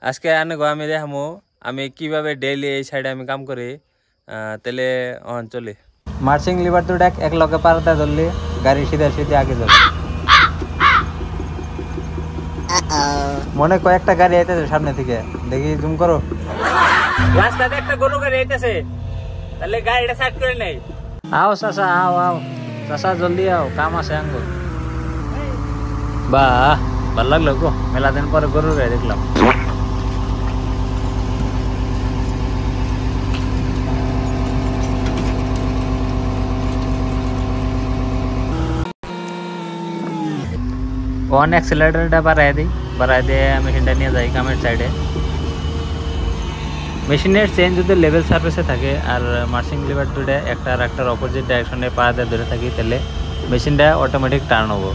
আজকে আনে গো আমি দেখামো আমি কিভাবে ডেইলি এই সাইডে আমি কাম করি তাহলে চলে মার্চিং লিভার তো এক লগে পারদা ধরলে গাড়ি সিধা সিধে আগে যাবে। মনে কয়েকটা গাড়ি আইতেছে সামনে থেকে, দেখি জুম করো। রাস্তাতে একটা গরু গাড়ি আইতেছে, তাহলে গাড়িটা সাইড করে নেই। আও চাচা, আও চাচা জলদি আও, কাম আছে আঙ্গো। বাহ, ভাল লাগলো গো, মেলা দিন পরে গরুর গাড়ি দেখলাম। ওয়ান অ্যাক্সিলারেটরটা বাড়াই দিয়ে মেশিনটা নিয়ে যাই কামের সাইডে। মেশিনের চেঞ্জ যদি লেভেল সার্ভিসে থাকে আর মার্চিং লিভার দুটো একটা আর একটার অপোজিট ডাইরেকশনে পা দিয়ে ধরে থাকি, তাহলে মেশিনটা অটোমেটিক টার্ন হবো।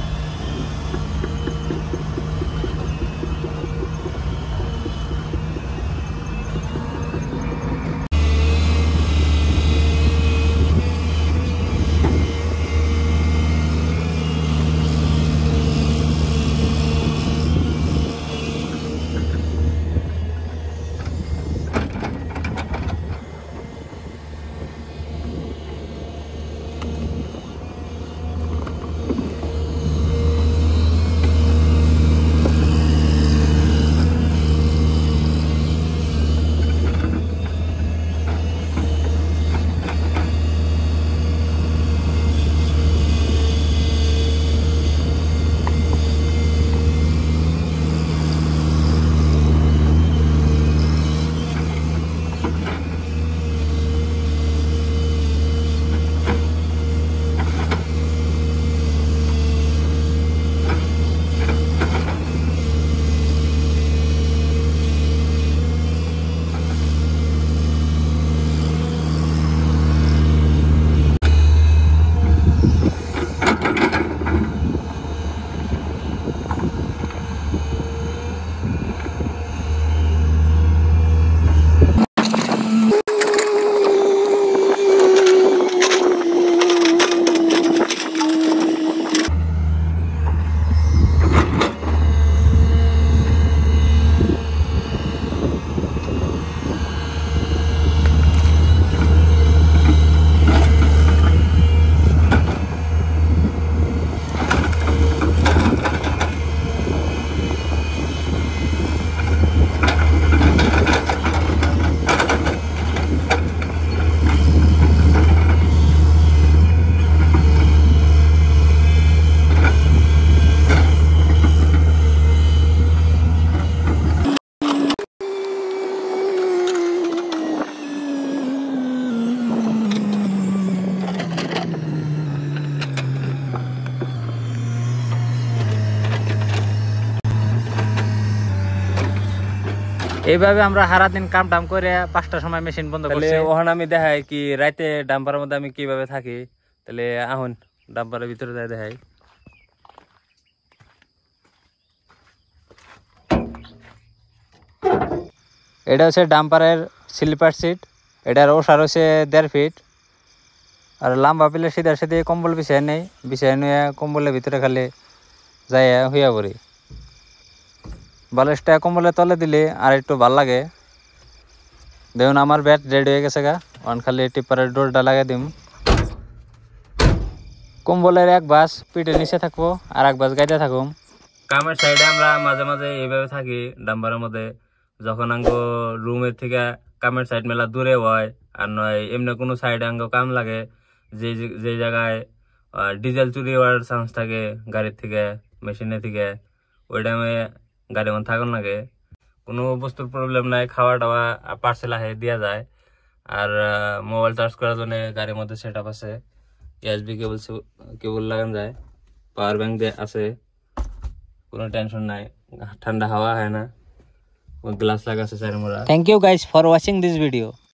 এইভাবে আমরা সারাদিন কাম টাম করে 5টার সময় মেশিন বন্ধ করছি। ওখানে আমি দেখাই কি রাতে ডাম্পারের মধ্যে আমি কিভাবে থাকি, তাহলে আহুন ডাম্পারের ভিতরে যাই দেখাই। এটা হচ্ছে ডাম্পারের স্লিপার সিট, এটার ওষার হচ্ছে 1.5 ফিট, আর লম্বা পিলে সিধা সিধে কম্বল বিছাই নেই, বিছাই নিয়ে কম্বলের ভিতরে খালি যাই হইয়া পড়ি। বালিশটা কম্বলের তলে দিলে আর একটু ভাল লাগে। দেখুন আমার ব্যাট রেডি হয়ে গেছে গা, খালি টিপারের ডোরটা লাগিয়ে দিম। কম্বলের এক বাস পিঠের নিচে থাকবো আর এক বাস গাইতে থাকুম। কামের সাইডে আমরা মাঝে মাঝে এইভাবে থাকি ডাম্পারের মধ্যে, যখন আঙ্গো রুমের থেকে কামের সাইড মেলা দূরে হয় আর নয় এমনি কোনো সাইডে আঙ্গো কাম লাগে, যে জায়গায় ডিজেল চুরি হওয়ার চান্স থাকে গাড়ির থেকে মেশিনের থেকে, ওই টাইমে গাড়ি মধ্যে থাকুন লাগে। কোনো বস্তুর প্রবলেম নাই, খাওয়া দাওয়া পার্সেল আহে দেওয়া যায়। আর মোবাইল চার্জ করার জন্য গাড়ির মধ্যে সেট আপ আছে, USB কেবল লাগানো যায়, পাওয়ার ব্যাংক আছে, কোনো টেনশন নাই, ঠান্ডা হাওয়া হয় না, গ্লাস লাগা আছে চার মোড়া। Thank you guys for watching this video.